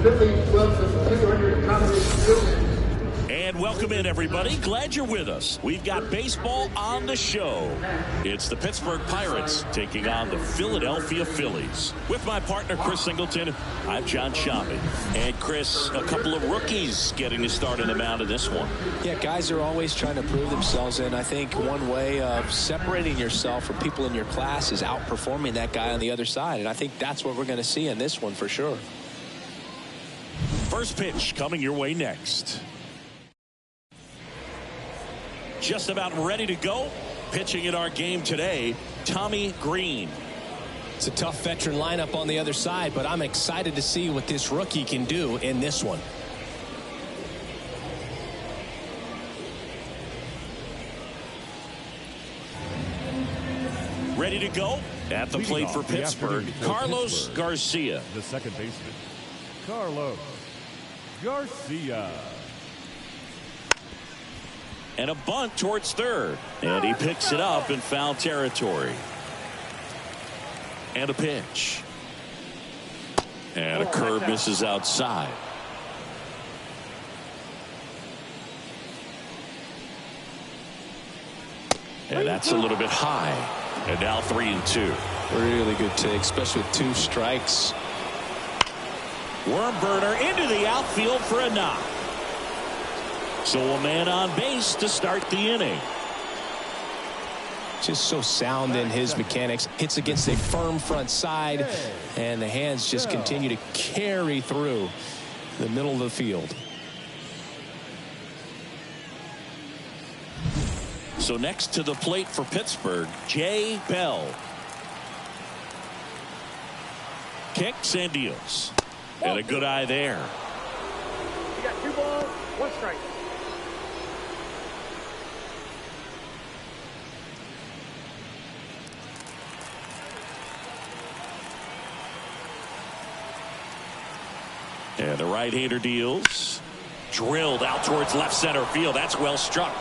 Phillies welcome 200 Thomas Phillies. And welcome in, everybody. Glad you're with us. We've got baseball on the show. It's the Pittsburgh Pirates taking on the Philadelphia Phillies. With my partner, Chris Singleton, I'm John Shambi. And Chris, a couple of rookies getting to start in the mound in this one. Yeah, guys are always trying to prove themselves, and I think one way of separating yourself from people in your class is outperforming that guy on the other side, and I think that's what we're going to see in this one for sure. First pitch coming your way next. Just about ready to go. Pitching in our game today, Tommy Green. It's a tough veteran lineup on the other side, but I'm excited to see what this rookie can do in this one. Ready to go at the plate for Pittsburgh, Carlos Garcia. The second baseman, Carlos Garcia. And a bunt towards third. And he picks it up in foul territory. And a pitch. And a curve misses outside. And that's a little bit high. And now 3-2. Really good take, especially with 2 strikes. Worm burner into the outfield for a knock. So a man on base to start the inning. Just so sound in his mechanics. Hits against a firm front side, and the hands just continue to carry through the middle of the field. So next to the plate for Pittsburgh, Jay Bell. Kicks and deals. And a good eye there. You got 2 balls, 1 strike. And the right-hander deals. Drilled out towards left center field. That's well struck.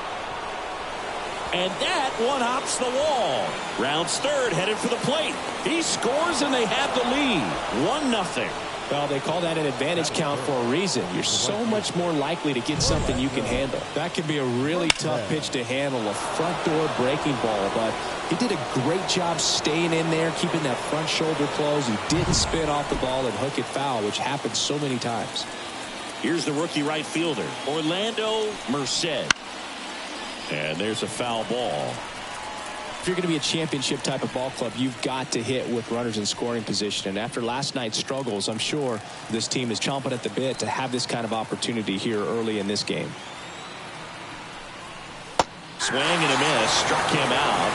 And that one hops the wall. Rounds third, headed for the plate. He scores and they have the lead. 1-0. Well, they call that an advantage count for a reason. You're so much more likely to get something you can handle. That could be a really tough pitch to handle, a front door breaking ball, but he did a great job staying in there, keeping that front shoulder closed. He didn't spin off the ball and hook it foul, which happens so many times. Here's the rookie right fielder, Orlando Merced. And there's a foul ball. If you're going to be a championship type of ball club, you've got to hit with runners in scoring position. And after last night's struggles, I'm sure this team is chomping at the bit to have this kind of opportunity here early in this game. Swing and a miss, struck him out,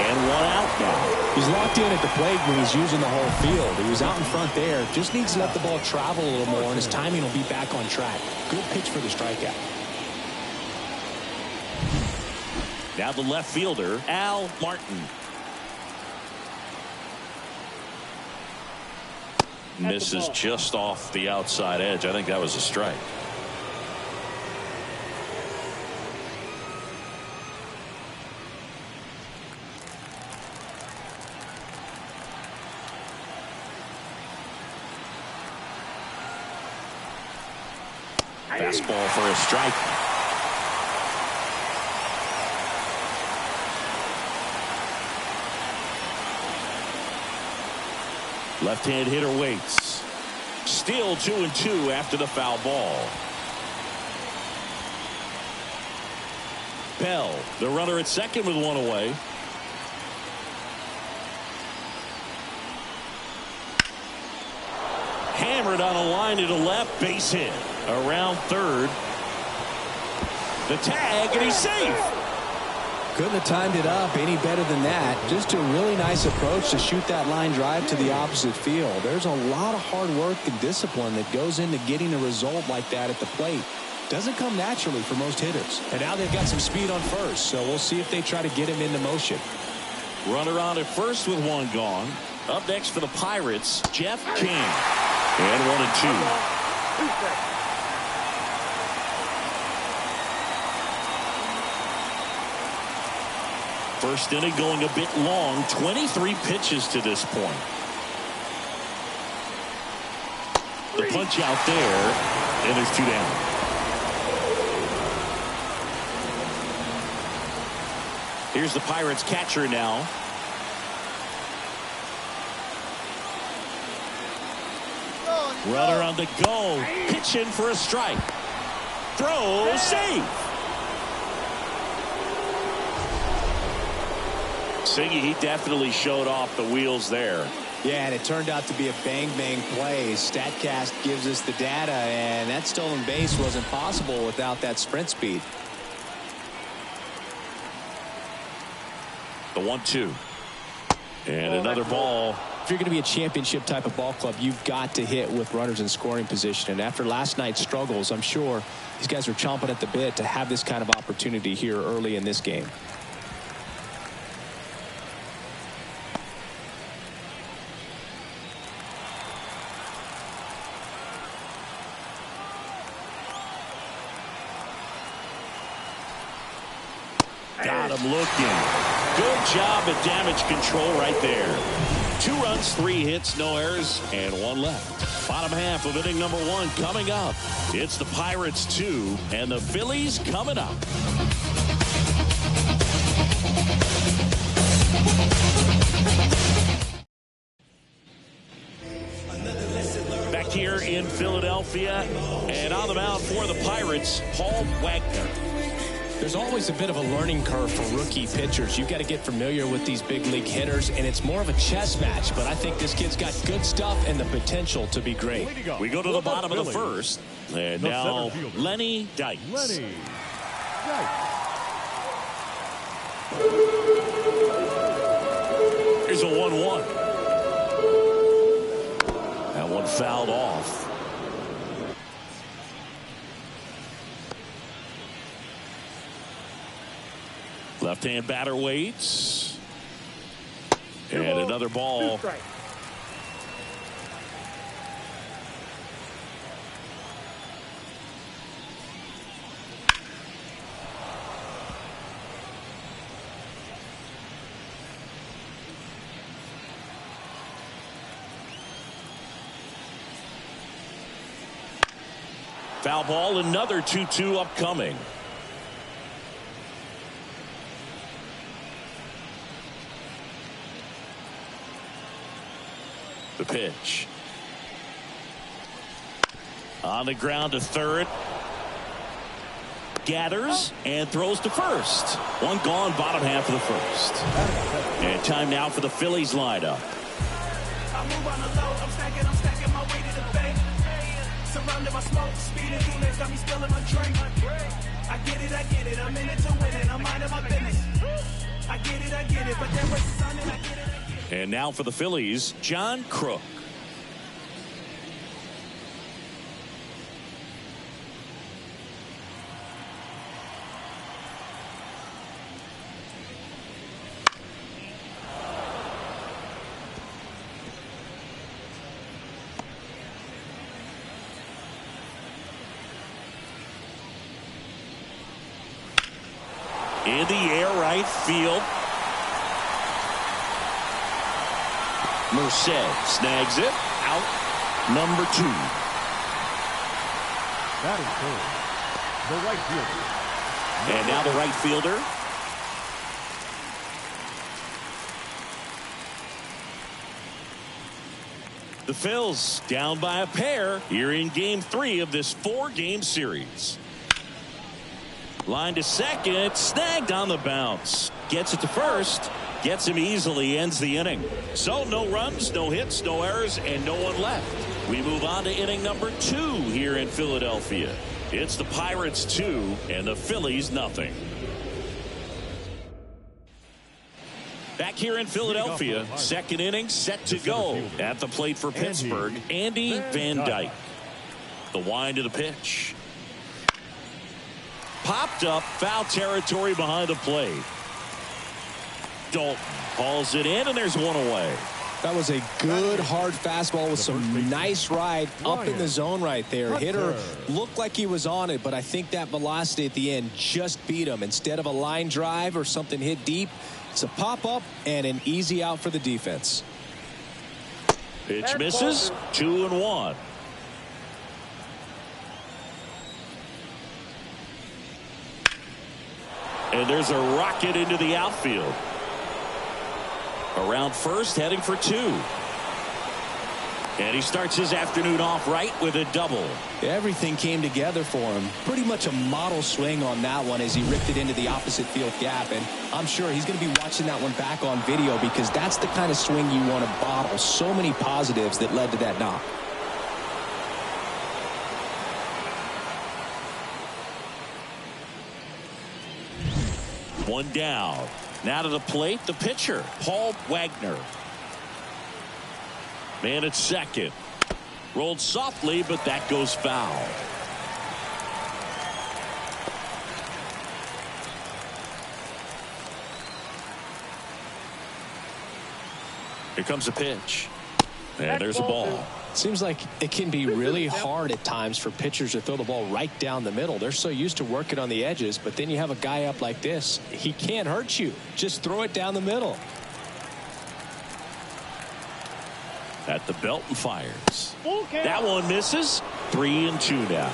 and 1 out now. He's locked in at the plate when he's using the whole field. He was out in front there, just needs to let the ball travel a little more, and his timing will be back on track. Good pitch for the strikeout. Now the left fielder, Al Martin. Misses just off the outside edge. I think that was a strike. Fastball for a strike. Left-hand hitter waits. Still 2-2 after the foul ball. Bell, the runner at second with 1 away. Hammered on a line to the left, base hit. Around third. The tag, and he's safe. Couldn't have timed it up any better than that. Just a really nice approach to shoot that line drive to the opposite field. There's a lot of hard work and discipline that goes into getting a result like that at the plate. Doesn't come naturally for most hitters. And now they've got some speed on first, so we'll see if they try to get him into motion. Runner on at first with 1 gone. Up next for the Pirates, Jeff King. And 1-2. First inning going a bit long. 23 pitches to this point. The punch out there, and there's 2 down. Here's the Pirates catcher now. Runner on the go. Pitch in for a strike. Throw, save. Singy, he definitely showed off the wheels there. Yeah, and it turned out to be a bang-bang play. StatCast gives us the data, and that stolen base wasn't possible without that sprint speed. The 1-2. And another ball. If you're going to be a championship type of ball club, you've got to hit with runners in scoring position. And after last night's struggles, I'm sure these guys are chomping at the bit to have this kind of opportunity here early in this game. Got him looking. Good job at damage control right there. 2 runs, 3 hits, no errors, and 1 left. Bottom half of inning number 1 coming up. It's the Pirates 2 and the Phillies coming up. Back here in Philadelphia, and on the mound for the Pirates, Paul Wagner. There's always a bit of a learning curve for rookie pitchers. You've got to get familiar with these big league hitters, and it's more of a chess match. But I think this kid's got good stuff and the potential to be great. We go to the bottom of the first, and now Lenny Dykes. Lenny Dykes. Here's a 1-1. That one fouled off. Left-hand batter waits. And another ball. Foul ball, another 2-2 upcoming. The pitch. On the ground to third. Gathers and throws to first. 1 gone, bottom half of the first. And time now for the Phillies lineup. I move on the low, I'm stacking my way to the bank. Surrounded by smoke, speeding through lanes, got me spilling my drink. I get it, I'm in it to win it, I'm minding my business. I get it, but then what's the sun and I get it. And now for the Phillies, John Kruk. In the air, right field. Merced snags it. Out. Number 2. That is third. The right fielder. And now the right fielder. The Phils down by a pair here in game 3 of this 4-game series. Line to second, snagged on the bounce. Gets it to first, gets him easily, ends the inning. So no runs, no hits, no errors, and no one left. We move on to inning number 2 here in Philadelphia. It's the Pirates 2 and the Phillies nothing. Back here in Philadelphia, second inning set to go. At the plate for Pittsburgh, Andy Van Dyke. The wind of the pitch. Popped up, foul territory behind the plate. Dalton hauls it in, and there's one away. That was a good hard fastball with some nice ride up in the zone right there. Hitter looked like he was on it, but I think that velocity at the end just beat him. Instead of a line drive or something hit deep, it's a pop-up and an easy out for the defense. Pitch misses, 2-1. And there's a rocket into the outfield. Around first, heading for 2. And he starts his afternoon off right with a double. Everything came together for him. Pretty much a model swing on that one as he ripped it into the opposite field gap. And I'm sure he's going to be watching that one back on video because that's the kind of swing you want to bottle. So many positives that led to that knock. One down. Now to the plate, the pitcher, Paul Wagner. Man at second. Rolled softly, but that goes foul. Here comes a pitch. And there's a ball. Seems like it can be really hard at times for pitchers to throw the ball right down the middle. They're so used to working on the edges, but then you have a guy up like this. He can't hurt you. Just throw it down the middle. At the belt and fires. That one misses. 3-2 now.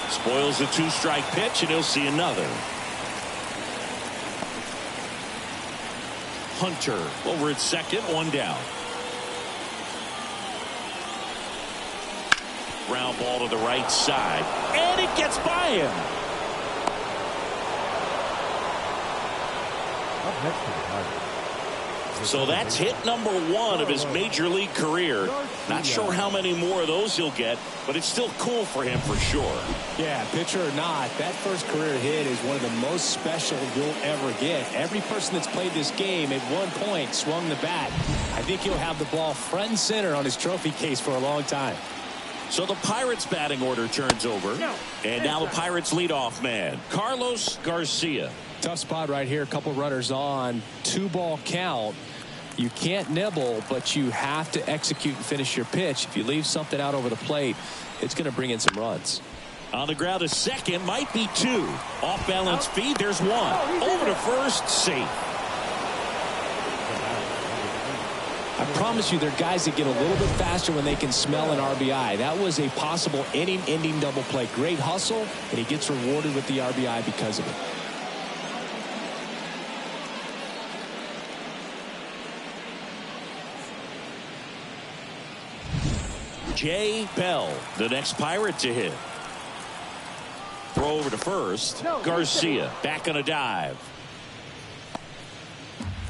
Spoils the 2-strike pitch, and he'll see another. Hunter over at second, 1 down. Ground ball to the right side, and it gets by him. Up next to the Pirates. So that's hit number 1 of his major league career. Not sure how many more of those he'll get, but it's still cool for him for sure. Yeah, pitcher or not, that first career hit is one of the most special you'll ever get. Every person that's played this game at one point swung the bat. I think he'll have the ball front and center on his trophy case for a long time. So the Pirates batting order turns over. And now the Pirates leadoff man, Carlos Garcia. Tough spot right here. A couple runners on. 2-ball count. You can't nibble, but you have to execute and finish your pitch. If you leave something out over the plate, it's going to bring in some runs. On the ground to second, might be 2. Off balance feed, there's 1. Over to first, safe. I promise you, there are guys that get a little bit faster when they can smell an RBI. That was a possible inning-ending double play. Great hustle, and he gets rewarded with the RBI because of it. Jay Bell, the next Pirate to hit. Throw over to first. Garcia back on a dive.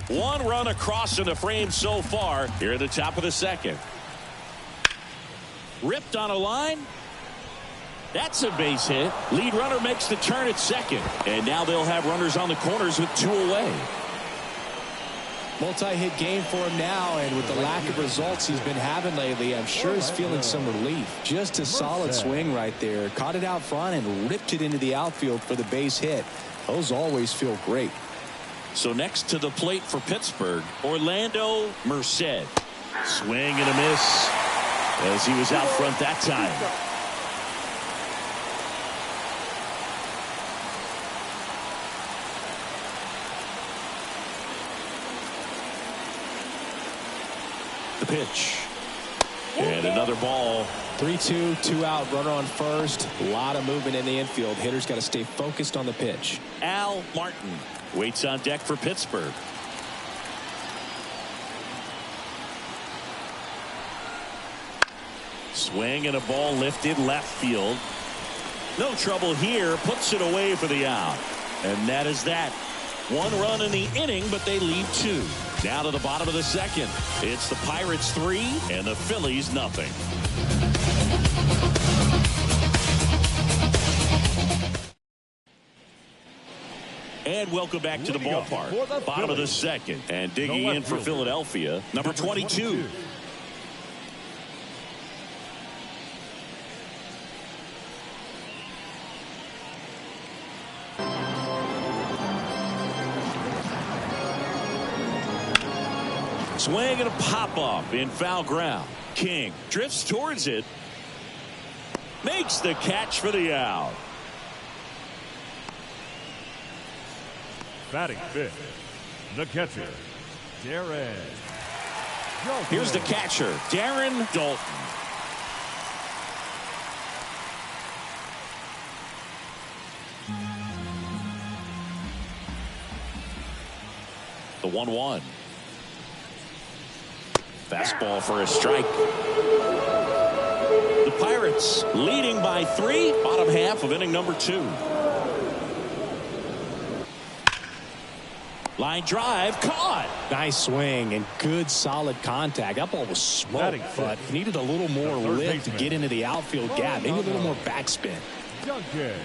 1 run across in the frame so far here at the top of the second. Ripped on a line. That's a base hit. Lead runner makes the turn at second. And now they'll have runners on the corners with 2 away. Multi-hit game for him now, and with the lack of results he's been having lately, I'm sure he's feeling some relief. Just a solid swing right there. Caught it out front and ripped it into the outfield for the base hit. Those always feel great. So next to the plate for Pittsburgh, Orlando Merced. Swing and a miss as he was out front that time. The pitch. And another ball. 3-2, 2 out, runner on first. A lot of movement in the infield. Hitters got to stay focused on the pitch. Al Martin waits on deck for Pittsburgh. Swing and a ball lifted left field. No trouble here. Puts it away for the out. And that is that. 1 run in the inning, but they lead 2. Down to the bottom of the second. It's the Pirates 3 and the Phillies nothing. And welcome back to the ballpark. Bottom of the second. And digging in for Philadelphia, number 22. Swing and a pop-up in foul ground. King drifts towards it. Makes the catch for the out. Batting fifth, the catcher, Darren. Here's the catcher, Darren Daulton. The 1-1. Fastball for a strike. The Pirates leading by 3, bottom half of inning number 2. Line drive, caught. Nice swing and good solid contact. That ball was smoked, but needed a little more lift to get into the outfield gap. Maybe a little more backspin. Duncan.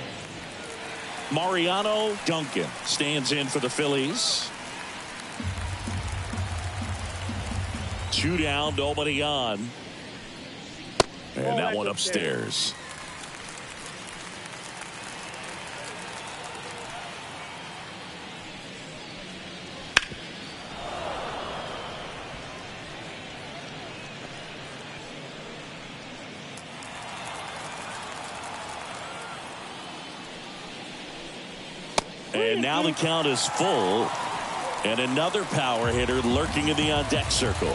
Mariano Duncan stands in for the Phillies. 2 down, nobody on. And that one upstairs. And now the count is full. And another power hitter lurking in the on-deck circle.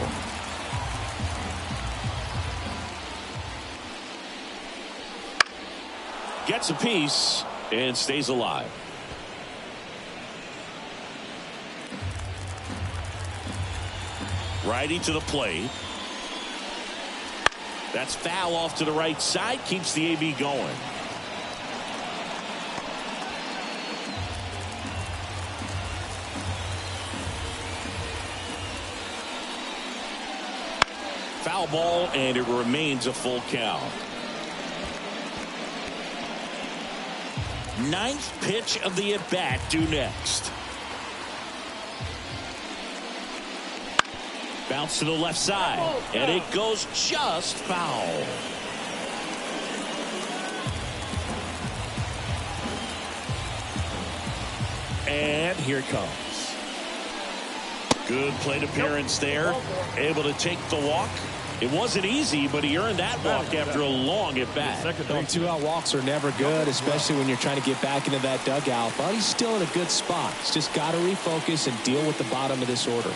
Gets a piece and stays alive. Righty to the plate. That's foul off to the right side. Keeps the AB going. Foul ball, and it remains a full count. 9th pitch of the at-bat due next. Bounce to the left side, and it goes just foul. And here it comes. Good plate appearance there. Able to take the walk. It wasn't easy, but he earned that walk after a long at-bat. 2-out walks are never good, especially when you're trying to get back into that dugout. But he's still in a good spot. He's just got to refocus and deal with the bottom of this order.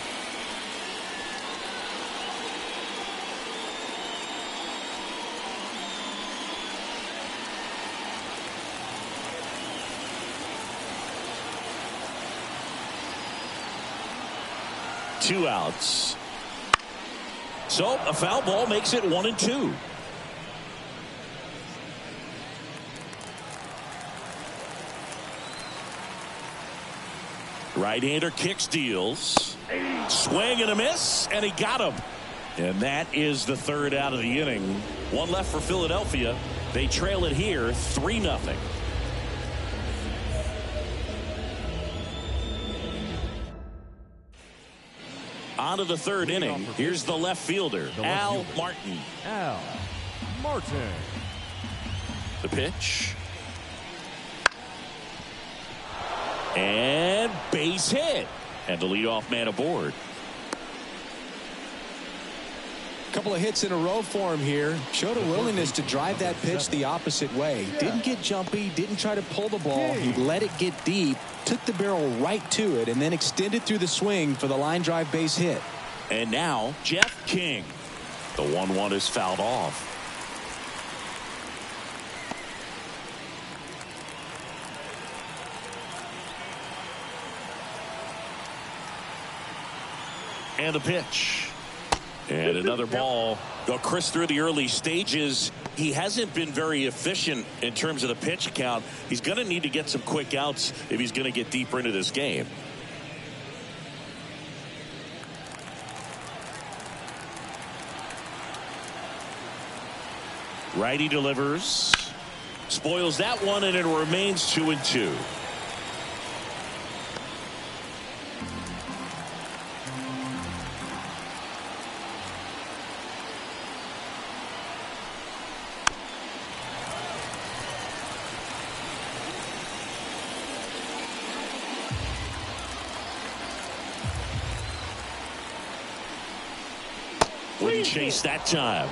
Two outs. So a foul ball makes it 1-2. Right-hander kicks, deals. Swing and a miss, and he got him. And that is the 3rd out of the inning. One left for Philadelphia. They trail it here 3-0. On to the 3rd inning. Here's the left fielder, Al Martin. Al Martin. The pitch. And base hit. And the leadoff man aboard. Couple of hits in a row for him here. Showed a willingness to drive that pitch the opposite way. Didn't get jumpy, didn't try to pull the ball. He let it get deep, took the barrel right to it, and then extended through the swing for the line drive base hit. And now Jeff King. The 1-1 is fouled off. And the pitch. And another ball. Well, Chris, through the early stages, he hasn't been very efficient in terms of the pitch count. He's going to need to get some quick outs if he's going to get deeper into this game. Righty delivers. Spoils that one, and it remains 2-2. Wouldn't chase that time.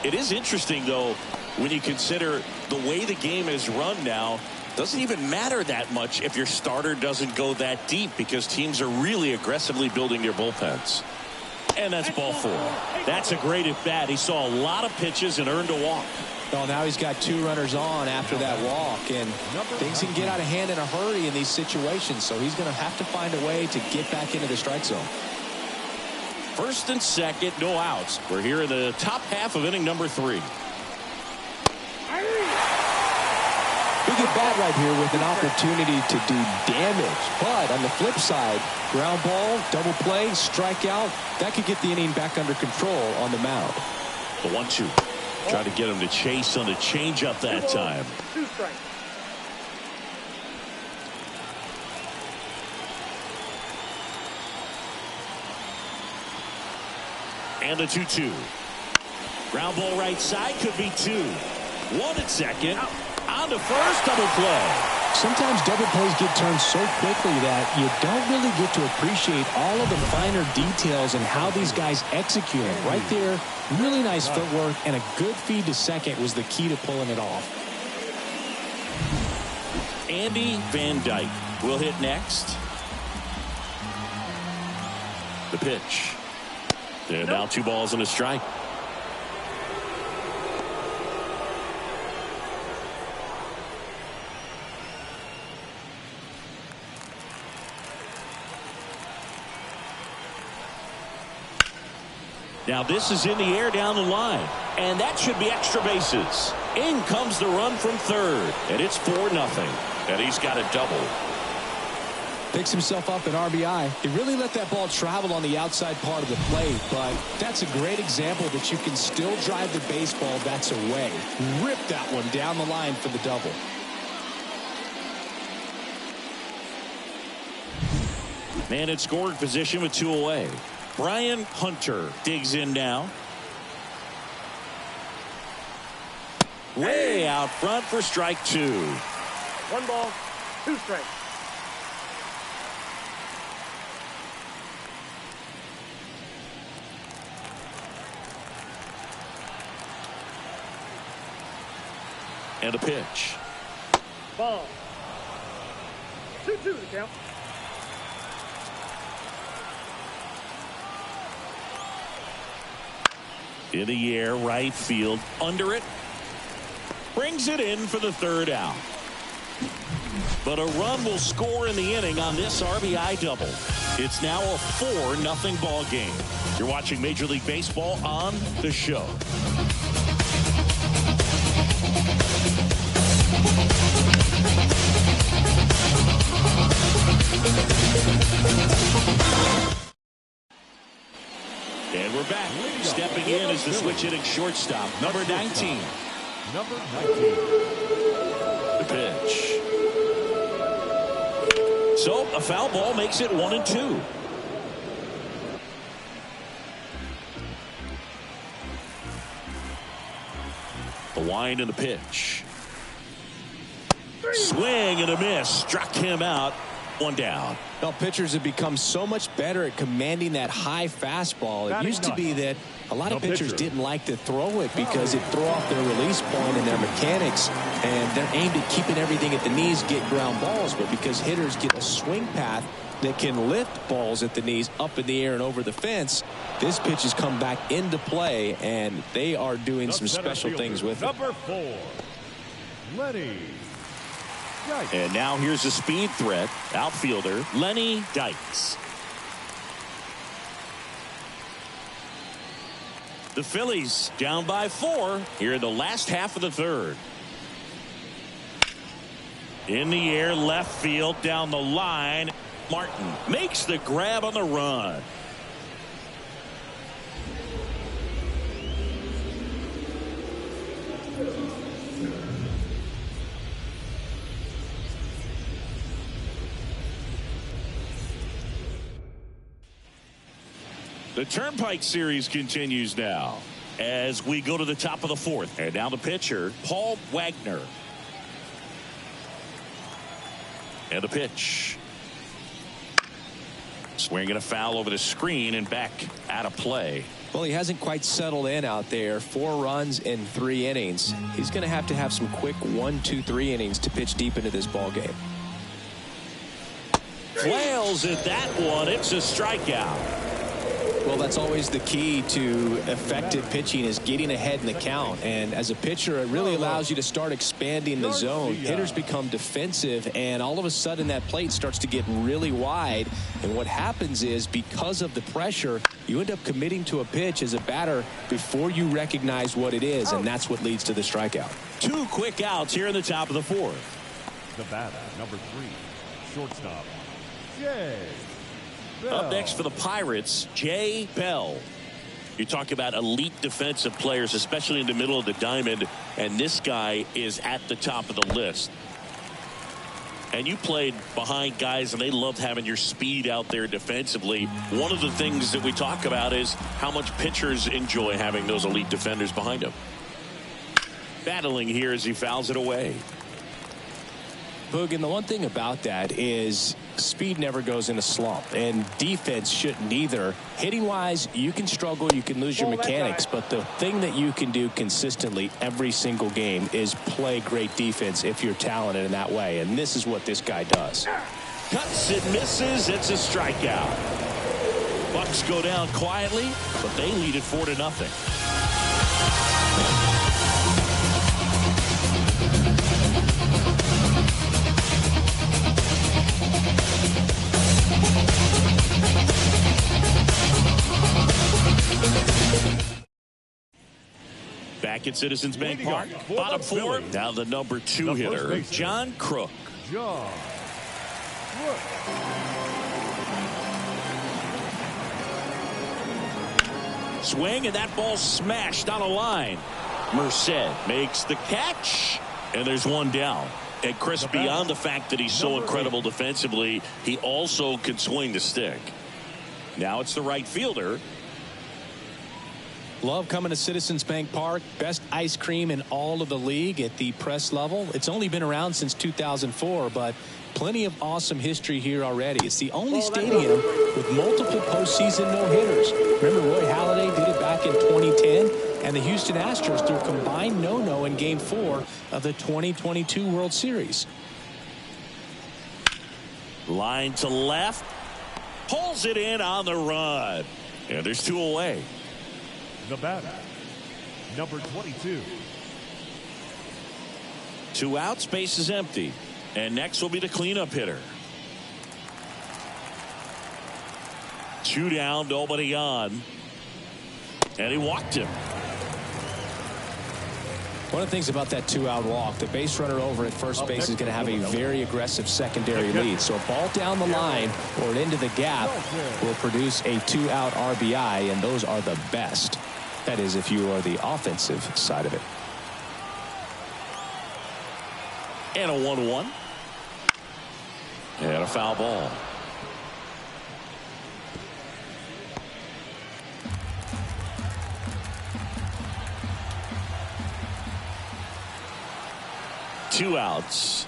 It is interesting, though, when you consider the way the game is run now. Doesn't even matter that much if your starter doesn't go that deep, because teams are really aggressively building their bullpens. And that's ball 4. That's a great at bat. He saw a lot of pitches and earned a walk. Well, now he's got 2 runners on after that walk, and things can get out of hand in a hurry in these situations, so he's going to have to find a way to get back into the strike zone. First and second, no outs. We're here in the top half of inning number 3. Big at bat right here with an opportunity to do damage. But on the flip side, ground ball, double play, strikeout, that could get the inning back under control on the mound. The 1-2. Try to get him to chase on the changeup that time. 2 strikes. And the 2-2. Ground ball right side, could be 2. 1 at second. On to first, double play. Sometimes double plays get turned so quickly that you don't really get to appreciate all of the finer details and how these guys execute it. Right there, really nice footwork, and a good feed to second was the key to pulling it off. Andy Van Dyke will hit next. The pitch. And now 2 balls and a strike. Now this is in the air down the line, and that should be extra bases. In comes the run from third, and it's 4-0, and he's got a double. Picks himself up an RBI. He really let that ball travel on the outside part of the plate, but that's a great example that you can still drive the baseball that's away. Rip that one down the line for the double. Man in scoring position with 2 away. Brian Hunter digs in now. Way out front for strike 2. 1 ball, 2 strikes. And a pitch. Ball. 2-2 to count. In the air, right field, under it. Brings it in for the 3rd out. But a run will score in the inning on this RBI double. It's now a 4-0 ball game. You're watching Major League Baseball on the show. And we're back. Stepping in is the switch hitting shortstop, number 19. Number 19. The pitch. So a foul ball makes it 1-2. The wind and the pitch. Swing and a miss. Struck him out. 1 down. Well, pitchers have become so much better at commanding that high fastball. It used to be that a lot of pitchers didn't like to throw it because it threw off their release point and their mechanics, and they're aimed at keeping everything at the knees, get ground balls. But because hitters get a swing path that can lift balls at the knees up in the air and over the fence, this pitch has come back into play, and they are doing some special things with it. Number 4, Lenny. And now here's a speed threat, outfielder Lenny Dykes. The Phillies down by 4 here in the last half of the 3rd. In the air, left field, down the line. Martin makes the grab on the run. The Turnpike Series continues now as we go to the top of the 4th. And now the pitcher, Paul Wagner. And the pitch. Swinging a foul over the screen and back out of play. Well, he hasn't quite settled in out there. 4 runs in 3 innings. He's going to have some quick 1, 2, 3 innings to pitch deep into this ball game. Flails at that one. It's a strikeout. Well, that's always the key to effective pitching, is getting ahead in the count. And as a pitcher, it really allows you to start expanding the zone. Hitters become defensive, and all of a sudden that plate starts to get really wide. And what happens is, because of the pressure, you end up committing to a pitch as a batter before you recognize what it is, and that's what leads to the strikeout. 2 quick outs here in the top of the 4th. The batter, number 3, shortstop, Jay Bell. Up next for the Pirates, Jay Bell. You talk about elite defensive players, especially in the middle of the diamond, and this guy is at the top of the list. And you played behind guys, and they loved having your speed out there defensively. One of the things that we talk about is how much pitchers enjoy having those elite defenders behind them. Battling here as he fouls it away. Boog, and the one thing about that is speed never goes in a slump, and defense shouldn't either. Hitting wise, you can struggle, you can lose your mechanics, but the thing that you can do consistently every single game is play great defense if you're talented in that way, and this is what this guy does. Cuts and misses. It's a strikeout. Bucks go down quietly, but they lead it 4-0. Back at Citizens Bank Park, bottom 4, now the number 2 hitter, John Kruk. John Kruk. Swing, and that ball smashed on a line. Merced makes the catch, and there's one down. And Chris, beyond the fact that he's so incredible defensively, he also can swing the stick. Now it's the right fielder. Love coming to Citizens Bank Park. Best ice cream in all of the league at the press level. It's only been around since 2004, but plenty of awesome history here already. It's the only stadium with multiple postseason no-hitters. Remember, Roy Halladay did it back in 2010, and the Houston Astros threw a combined no-no in Game 4 of the 2022 World Series. Line to left. Pulls it in on the run. And there's 2 away. The batter, number 22. 2 outs, base is empty. And next will be the cleanup hitter. 2 down, nobody on. And he walked him. One of the things about that 2-out walk, the base runner over at first base is going to have a very aggressive secondary lead. So a ball down the line or into the gap will produce a 2-out RBI, and those are the best. That is, if you are the offensive side of it. And a 1-1. And a foul ball. Two outs.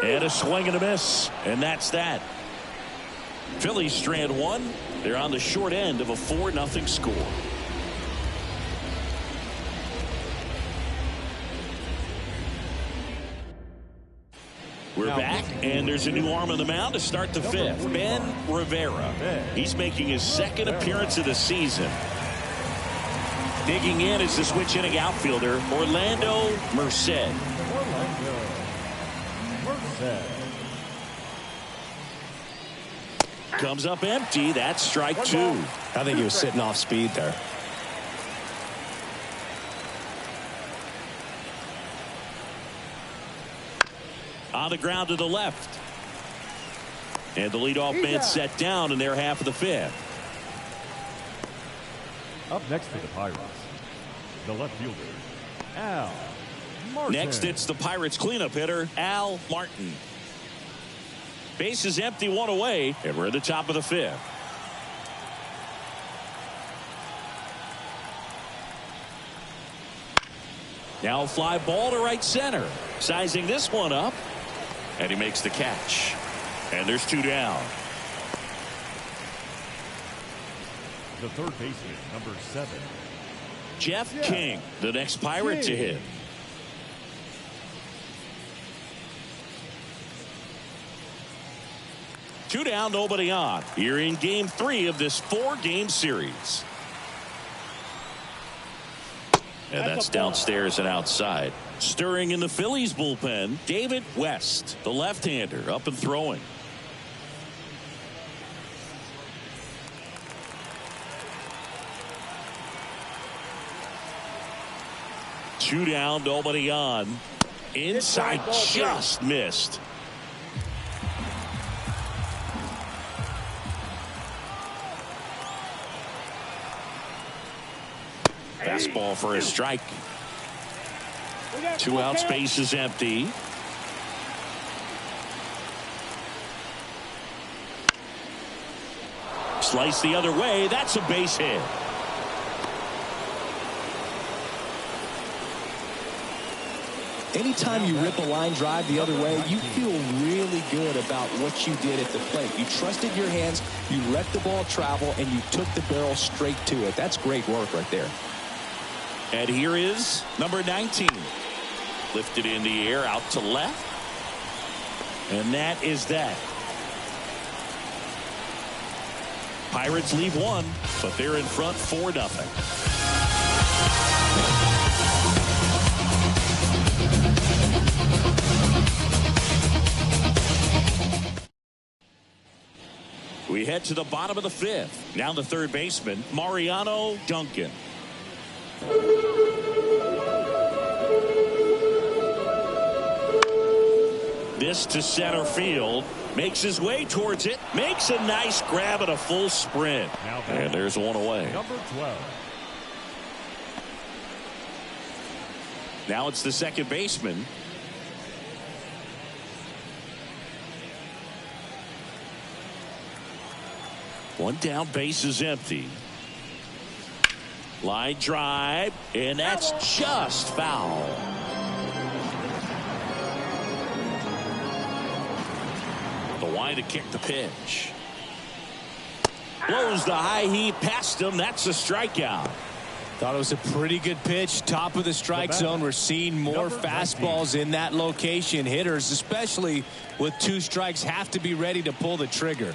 And a swing and a miss. And that's that. Phillies strand 1. They're on the short end of a 4-0 score. We're back, and there's a new arm on the mound to start the 5th. Ben Rivera. He's making his 2nd appearance of the season. Digging in is the switch inning outfielder, Orlando Merced. Comes up empty. That's strike 2. I think he was sitting off speed there. On the ground to the left. And the leadoff man set down in their half of the 5th. Up next for the Pirates, the left fielder, Al Martin. Next, it's the Pirates cleanup hitter, Al Martin. Base is empty, 1 away, and we're at the top of the 5th. Now a fly ball to right center. Sizing this one up. And he makes the catch. And there's 2 down. The third baseman, number 7. Jeff King, the next Pirate to hit. 2 down, nobody on. Here in game 3 of this 4-game series. And that's downstairs and outside. Stirring in the Phillies bullpen, David West, the left-hander, up and throwing. Two down, nobody on. Inside, just missed. Fastball for a strike. 2 out, space is empty. Slice the other way. That's a base hit. Anytime you rip a line drive the other way, you feel really good about what you did at the plate. You trusted your hands, you let the ball travel, and you took the barrel straight to it. That's great work right there. And here is number 19. Lifted in the air out to left. And that is that. Pirates leave 1, but they're in front 4-0. We head to the bottom of the 5th. Now the third baseman, Mariano Duncan. This to center field. Makes his way towards it. Makes a nice grab and a full sprint. And there's one away. Number 12. Now it's the second baseman. One down, base is empty. Line drive, and that's just foul. The wind to kick the pitch. Blows the high heat past him. That's a strikeout. Thought it was a pretty good pitch. Top of the strike zone. We're seeing more fastballs in that location. Hitters, especially with 2 strikes, have to be ready to pull the trigger.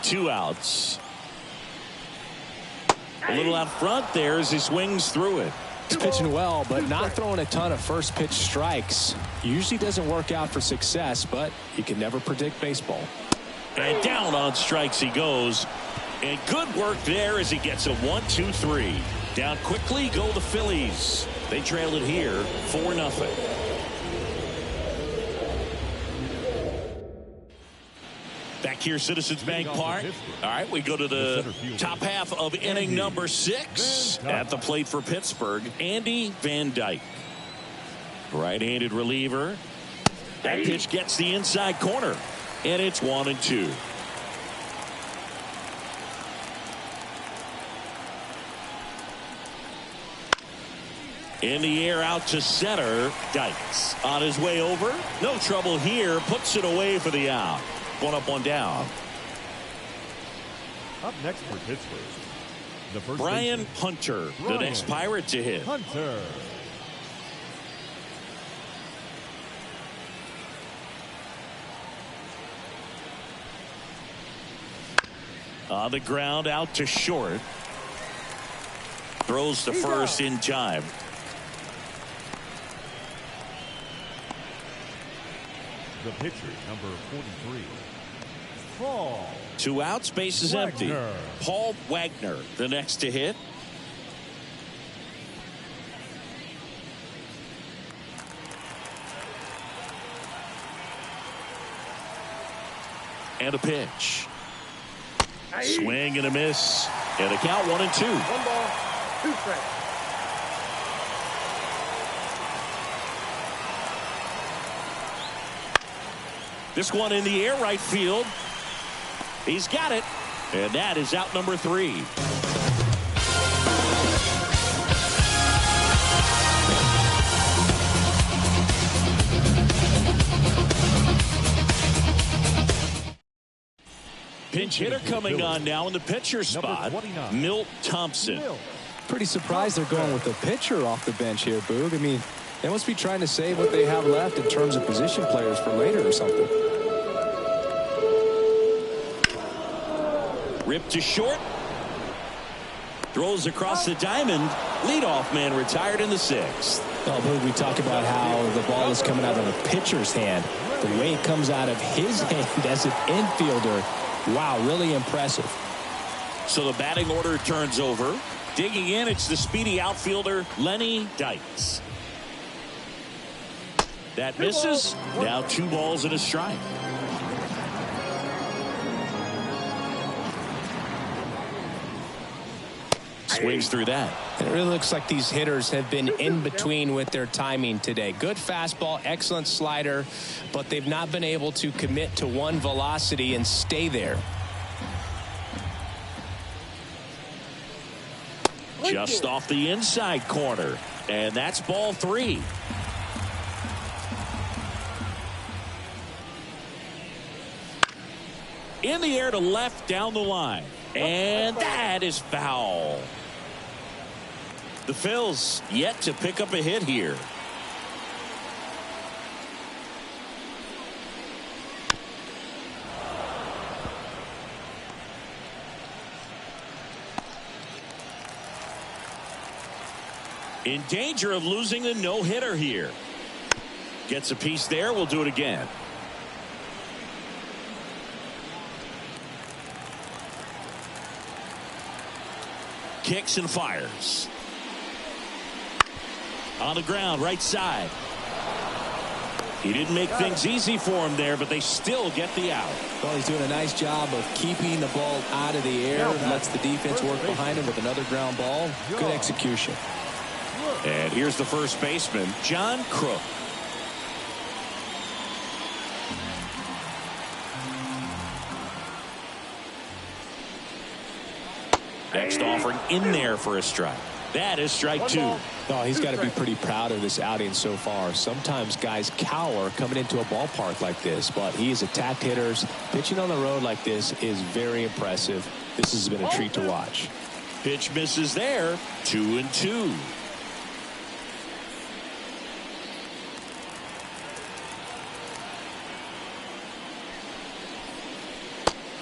2 outs. A little out front there as he swings through it. He's pitching well, but not throwing a ton of first pitch strikes. Usually doesn't work out for success, but you can never predict baseball. And down on strikes he goes. And good work there as he gets a 1-2-3. Down quickly go the Phillies. They trail it here 4-0. Back here, Citizens Bank Park. All right, we go to the top half of inning number 6. At the plate for Pittsburgh, Andy Van Dyke. Right-handed reliever. That pitch gets the inside corner. And it's 1-2. In the air out to center. Dykes on his way over. No trouble here. Puts it away for the out. 1 up, 1 down. Up next for Pittsburgh, the first Brian baseman, Hunter, Brian the next Pirate to hit. Hunter. On the ground out to short. Throws to first in time. The pitcher, number 43. Paul. 2 outs, base is empty. Wagner. Paul Wagner, the next to hit. And a pitch. Swing and a miss. And a count 1-2. 1 ball, 2 strikes. This one in the air right field. He's got it. And that is out number 3. Pinch hitter coming on now in the pitcher spot. Milt Thompson. Pretty surprised they're going with the pitcher off the bench here, Boog. I mean, They must be trying to save what they have left in terms of position players for later or something. Ripped to short. Throws across the diamond. Leadoff man retired in the 6th. Well, Boog, we talk about how the ball is coming out of a pitcher's hand. The way it comes out of his hand as an infielder, wow, really impressive. So the batting order turns over. Digging in, it's the speedy outfielder, Lenny Dykes. That misses. Now 2 balls and a strike. Swings through that. It really looks like these hitters have been in between with their timing today. Good fastball, excellent slider, but they've not been able to commit to one velocity and stay there. Just off the inside corner. And that's ball 3. In the air to left down the line. And that is foul. The Phils yet to pick up a hit here. In danger of losing the no-hitter here. Gets a piece there. We'll do it again. Kicks and fires. On the ground, right side. He didn't make things easy for him there, but they still get the out. Well, he's doing a nice job of keeping the ball out of the air. Lets the defense work behind him with another ground ball. Good execution. And here's the first baseman, John Crook. Next offering in there for a strike. That is strike 2. Oh, he's got to be pretty proud of this outing so far. Sometimes guys cower coming into a ballpark like this, but he has attacked hitters. Pitching on the road like this is very impressive. This has been a treat to watch. Pitch misses there. 2-2.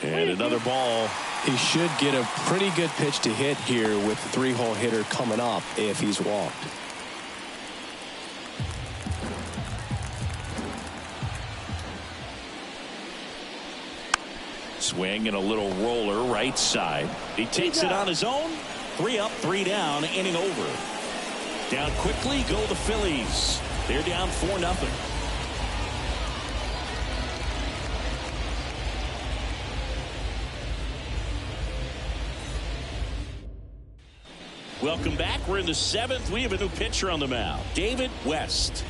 And another ball. He should get a pretty good pitch to hit here with the 3-hole hitter coming up if he's walked. Swing and a little roller right side. He takes it on his own. 3 up, 3 down, inning over. Down quickly go the Phillies. They're down 4-0. Welcome back. We're in the 7th. We have a new pitcher on the mound, David West.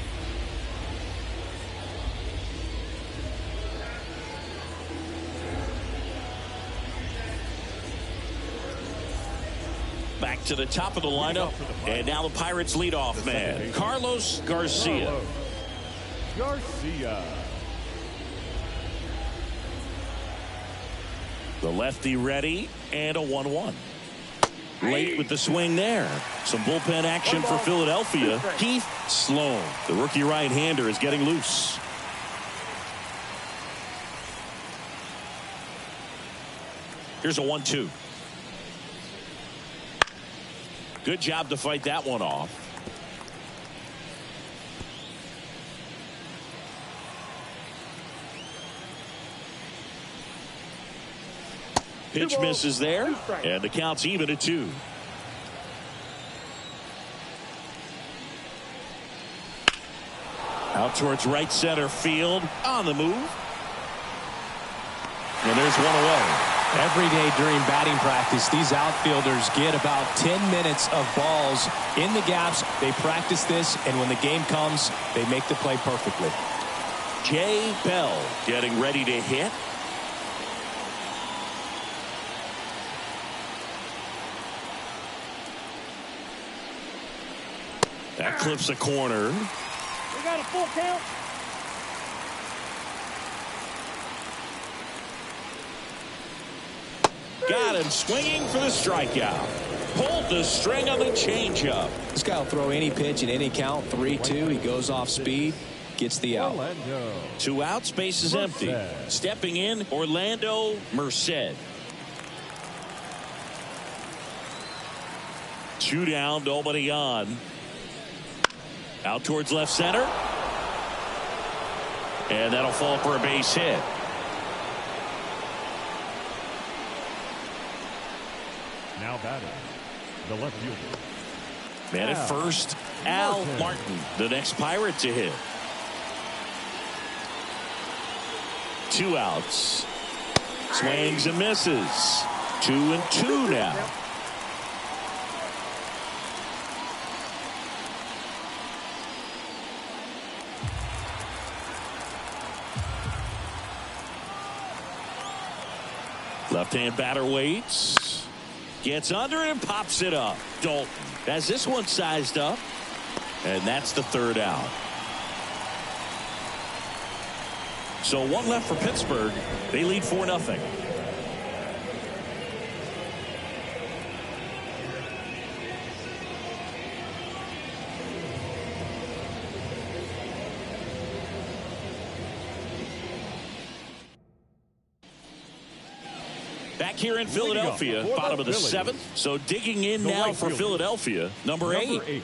Back to the top of the lineup, and now the Pirates leadoff man, Carlos Garcia. The lefty ready, and a 1-1. Late with the swing there. Some bullpen action for Philadelphia. Keith Sloan, the rookie right-hander, is getting loose. Here's a 1-2. Good job to fight that one off. Pitch misses there, and the count's even at 2. Out towards right center field, on the move. And there's one away. Every day during batting practice, these outfielders get about 10 minutes of balls in the gaps. They practice this, and when the game comes, they make the play perfectly. Jay Bell getting ready to hit. That clips a corner. We got a full count. Got him swinging for the strikeout. pulled the string on the changeup. This guy will throw any pitch in any count. 3-2. He goes off speed, gets the out. Orlando. 2 outs, base is empty. Stepping in, Orlando Merced. 2 down, nobody on. Out towards left center. And that'll fall for a base hit. Now batting, the left fielder. Man at first, Al Martin, the next Pirate to hit. 2 outs. Swings and misses. 2-2 now. Left-hand batter waits. Gets under it and pops it up. Dalton has this one sized up. And that's the 3rd out. So 1 left for Pittsburgh. They lead 4-0. Back here in Philadelphia, bottom of the 7th. So digging in now for Philadelphia, number 8.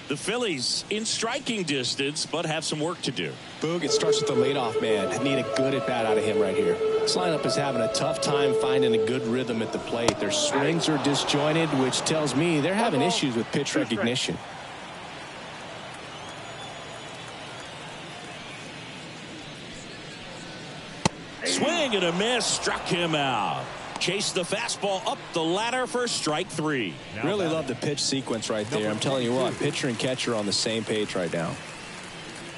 The Phillies in striking distance, but have some work to do. Boog, it starts with the leadoff man. Need a good at bat out of him right here. This lineup is having a tough time finding a good rhythm at the plate. Their swings are disjointed, which tells me they're having issues with pitch recognition. Swing and a miss, struck him out. Chased the fastball up the ladder for strike 3. Really love the pitch sequence right there. I'm telling you what, pitcher and catcher are on the same page right now.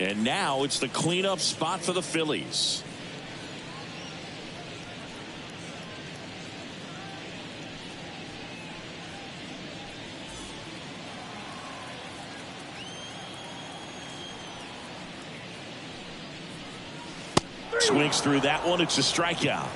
And now it's the cleanup spot for the Phillies. Swings through that one. It's a strikeout.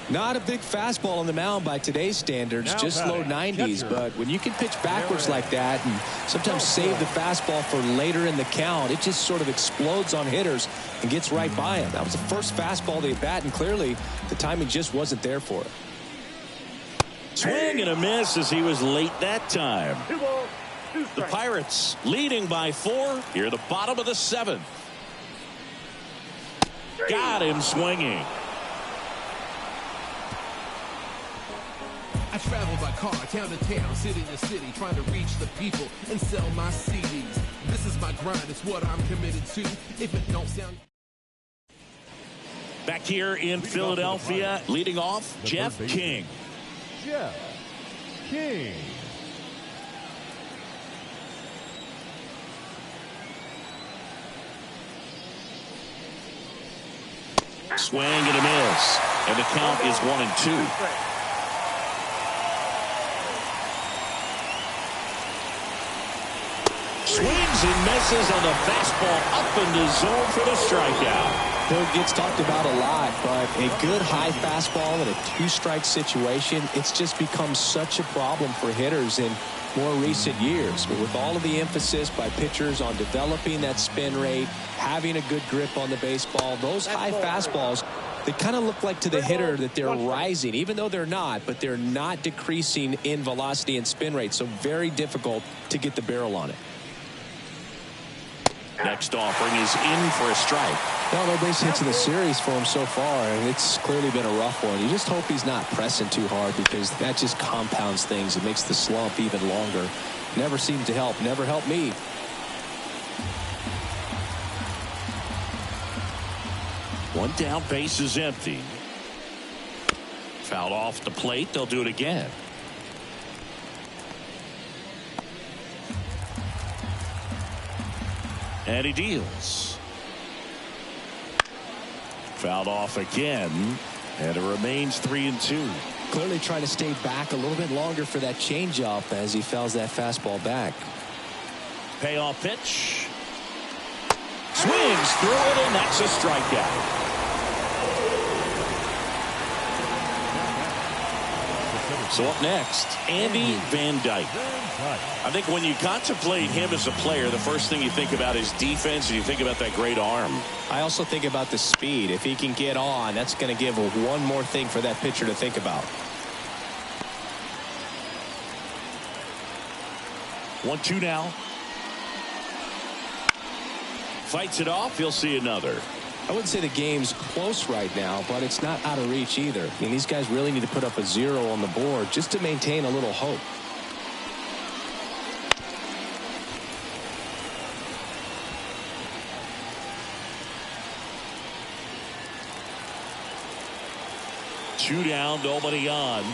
Not a big fastball on the mound by today's standards, just low 90s. But when you can pitch backwards like that and sometimes save the fastball for later in the count, it just sort of explodes on hitters and gets right by him. That was the first fastball they bat, and clearly the timing just wasn't there for it. Swing and a miss as he was late that time. The Pirates leading by 4 here at the bottom of the 7th. Got him swinging. I travel by car, town to town, city to city, trying to reach the people and sell my CDs. This is my grind, it's what I'm committed to. If it don't sound... Back here in Philadelphia, leading off, Jeff King. Jeff King. Swing and a miss. And the count is 1-2. Swings and misses on the fastball up in the zone for the strikeout. Bill gets talked about a lot, but a good high fastball in a 2-strike situation, it's just become such a problem for hitters in more recent years. But with all of the emphasis by pitchers on developing that spin rate, having a good grip on the baseball, those high fastballs, they kind of look like to the hitter that they're rising, even though they're not, but they're not decreasing in velocity and spin rate. So very difficult to get the barrel on it. Next offering is in for a strike. Well, no base hits in the series for him so far, and it's clearly been a rough one. You just hope he's not pressing too hard, because that just compounds things. It makes the slump even longer. Never seemed to help. Never helped me. One down, base is empty. Fouled off the plate. They'll do it again. And he deals. Fouled off again, and it remains 3-2. Clearly trying to stay back a little bit longer for that changeup as he fouls that fastball back. Payoff pitch. Swings through it, and that's a strikeout. So up next, Andy Van Dyke. I think when you contemplate him as a player, the first thing you think about is defense, and you think about that great arm. I also think about the speed. If he can get on, that's going to give one more thing for that pitcher to think about. 1-2 now. Fights it off. He'll see another. I wouldn't say the game's close right now, but it's not out of reach either. I mean, these guys really need to put up a 0 on the board just to maintain a little hope. Two down, nobody on.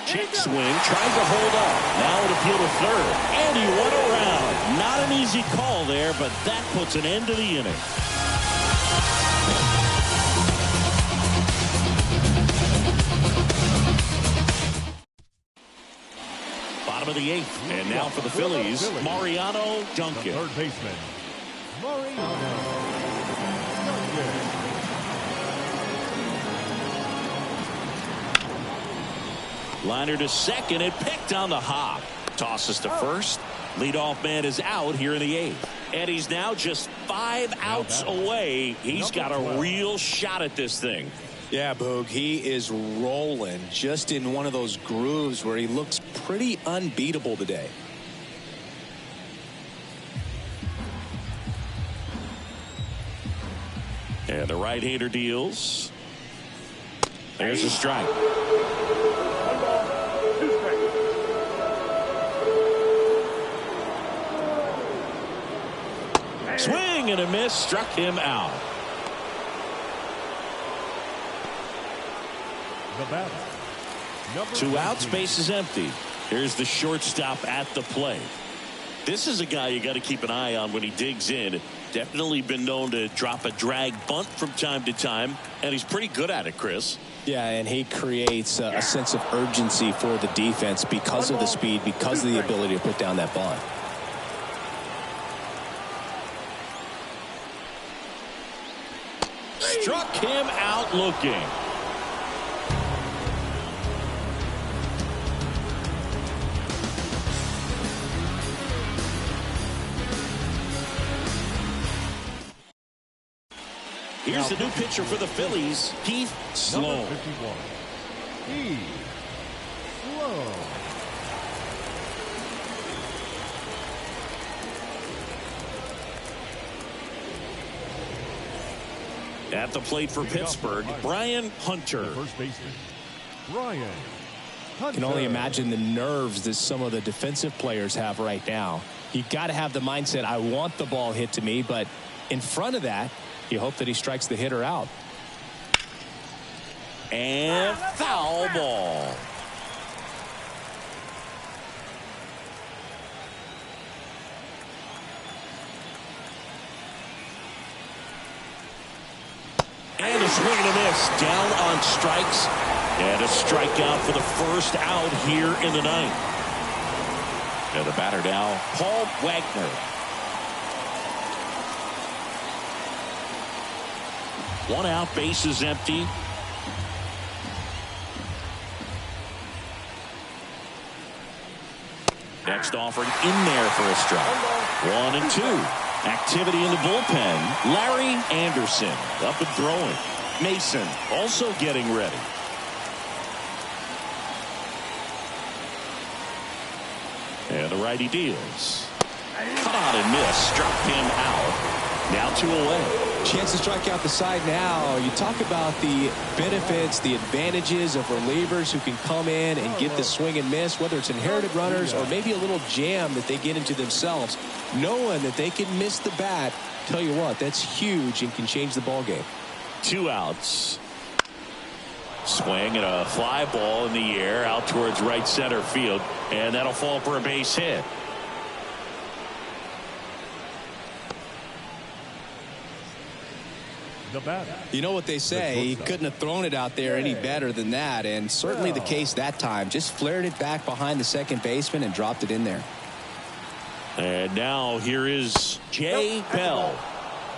Check swing, trying to hold up. Now it appeal to third. And he went around. Not an easy call there, but that puts an end to the inning. Bottom of the 8th. And now for the Phillies, Mariano Duncan. Third baseman, Mariano Duncan. Liner to second and picked on the hop. Tosses to first. Leadoff man is out here in the 8th. And he's now just 5 outs away. He's got a real shot at this thing. Yeah, Boog, he is rolling just in one of those grooves where he looks pretty unbeatable today. And the right-hander deals. There's a strike. Swing and a miss, struck him out. The batter, 2 outs, base is empty. Here's the shortstop at the plate. This is a guy you got to keep an eye on when he digs in. Definitely been known to drop a drag bunt from time to time, and he's pretty good at it, Chris. Yeah, and he creates a sense of urgency for the defense because of the speed, because of the ability to put down that bunt. Struck him out looking. Here's the new pitcher for the Phillies, Heath Sloan. 51. Heath Sloan. At the plate for Pittsburgh, Brian Hunter. First baseman, Brian Hunter. Can only imagine the nerves that some of the defensive players have right now. You got to have the mindset, I want the ball hit to me, but in front of that, you hope that he strikes the hitter out. And foul ball. And a swing and a miss. Down on strikes. And a strikeout for the first out here in the 9th. And the batter now, Paul Wagner. 1 out, base is empty. Next offering in there for a strike. 1 and 2. Activity in the bullpen. Larry Anderson up and throwing. Mason also getting ready. And the righty deals. Caught and missed. Struck him out. Now 2 away. Chance to strike out the side now. You talk about the benefits, the advantages of relievers who can come in and get the swing and miss, whether it's inherited runners or maybe a little jam that they get into themselves. Knowing that they can miss the bat, tell you what, that's huge and can change the ball game. 2 outs. Swing and a fly ball in the air out towards right center field, and that'll fall for a base hit. The batter. You know what they say, he couldn't have thrown it out there any better than that, and certainly the case that time. Just flared it back behind the second baseman and dropped it in there. And now here is Jay Bell.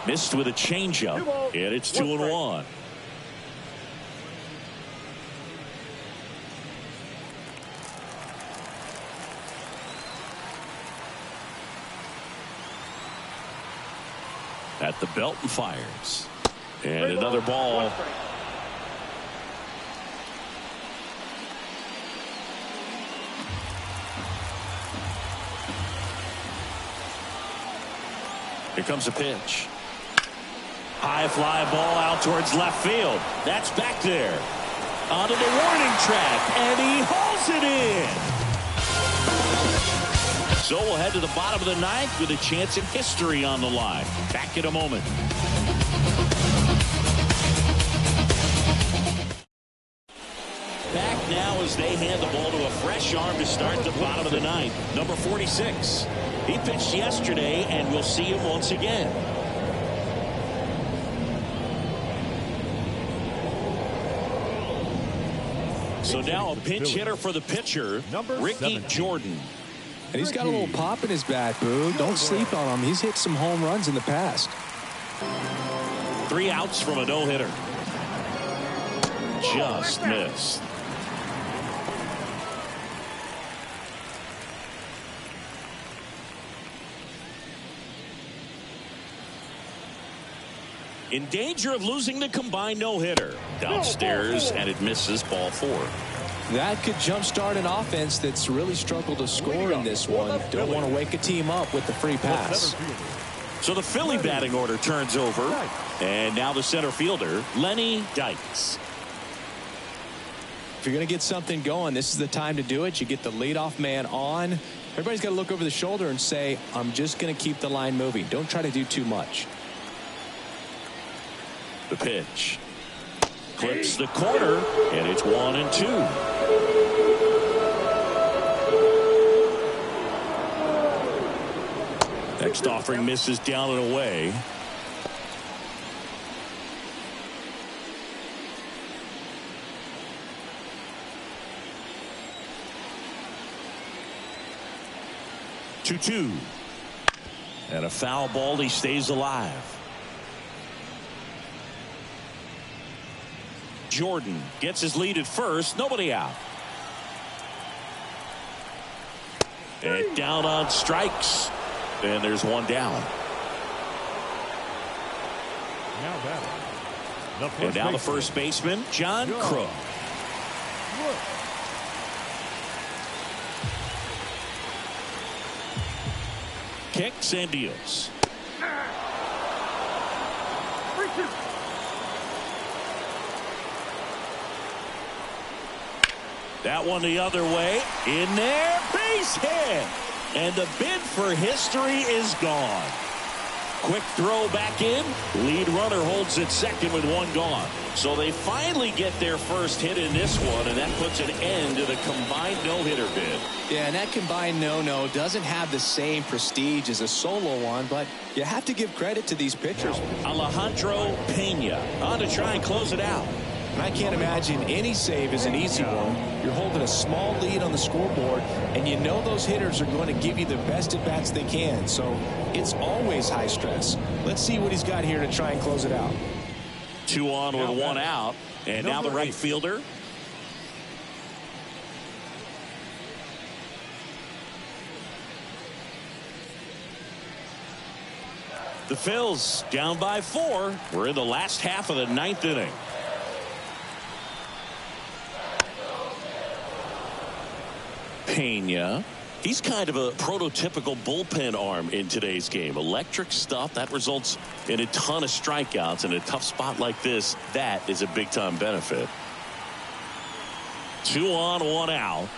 Missed with a changeup, and it's 2-1. at the belt and fires. And another ball. Here comes a pitch. High fly ball out towards left field. That's back there. Onto the warning track, and he hauls it in. So we'll head to the bottom of the ninth with a chance at history on the line. Back in a moment. Back now as they hand the ball to a fresh arm to start the bottom of the ninth. Number 46. He pitched yesterday, and we'll see him once again. So now a pinch hitter for the pitcher, Ricky Jordan. And he's got a little pop in his bat, Boo. Don't sleep on him. He's hit some home runs in the past. 3 outs from a no-hitter. Just missed. In danger of losing the combined no-hitter. Downstairs, and it misses, ball 4. That could jumpstart an offense that's really struggled to score in this one. Don't want to wake a team up with the free pass. So the Philly batting order turns over. And now the center fielder, Lenny Dykes. If you're going to get something going, this is the time to do it. You get the leadoff man on. Everybody's got to look over the shoulder and say, I'm just going to keep the line moving. Don't try to do too much. The pitch. Clips the corner, and it's 1-2. Next offering misses down and away. Two. And a foul ball. He stays alive. Jordan gets his lead at first. Nobody out. And down on strikes. And there's one down. And now the first baseman, John Kruk. Kicks and deals. That one the other way. In there. Base hit. And the bid for history is gone. Quick throw back in. Lead runner holds at second with one gone. So they finally get their first hit in this one, and that puts an end to the combined no-hitter bid. Yeah, and that combined no-no doesn't have the same prestige as a solo one, but you have to give credit to these pitchers. Alejandro Pena on to try and close it out. And I can't imagine any save is an easy one. You're holding a small lead on the scoreboard, and you know those hitters are going to give you the best at-bats they can. So it's always high stress. Let's see what he's got here to try and close it out. 2 on with 1 out. And now the right fielder. The Phils down by 4. We're in the last half of the 9th inning. Pena. He's kind of a prototypical bullpen arm in today's game. Electric stuff that results in a ton of strikeouts in a tough spot like this. That is a big time benefit. 2 on 1 out.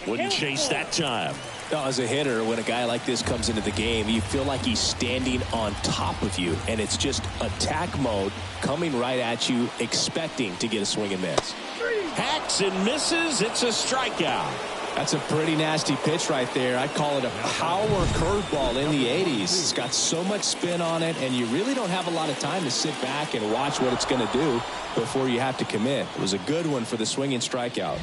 Wouldn't chase that time. As a hitter, when a guy like this comes into the game, you feel like he's standing on top of you, and it's just attack mode coming right at you, expecting to get a swing and miss. Hacks and misses. It's a strikeout. That's a pretty nasty pitch right there. I'd call it a power curveball in the 80s. It's got so much spin on it, and you really don't have a lot of time to sit back and watch what it's going to do before you have to commit. It was a good one for the swinging strikeout.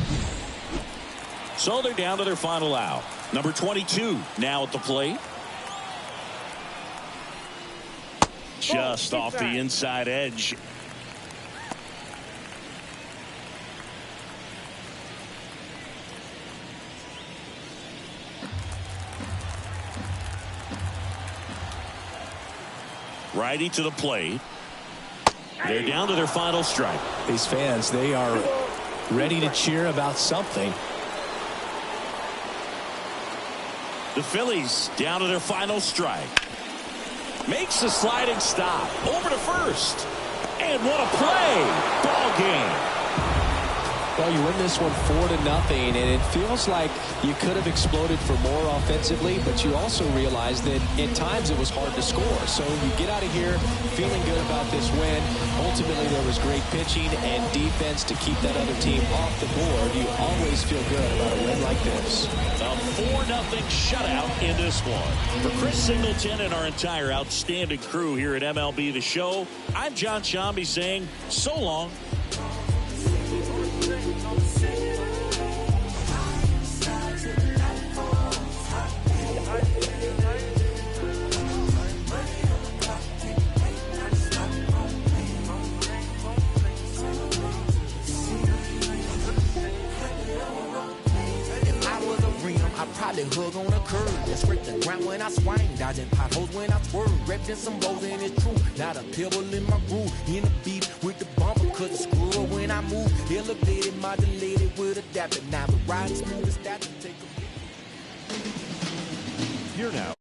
So they're down to their final out. Number 22 now at the plate. Just off the inside edge. Righty to the plate. They're down to their final strike. These fans, they are ready to cheer about something. The Phillies down to their final strike. Makes the sliding stop. Over to first. And what a play. Ball game. Well, you win this one 4-0, and it feels like you could have exploded for more offensively, but you also realize that at times it was hard to score. So you get out of here feeling good about this win. Ultimately, there was great pitching and defense to keep that other team off the board. You always feel good about a win like this. A 4-0 shutout in this one. For Chris Singleton and our entire outstanding crew here at MLB The Show, I'm John Shambi saying so long. Probably hug on a curve and scrape the ground when I swing, dodging potholes when I swerve, repping some roads and it's true. Not a pebble in my groove, in the beat with the bumper, cause it's screw when I move. Elevated, modulated with adapter. Now the ride smooth as that to take a Here now.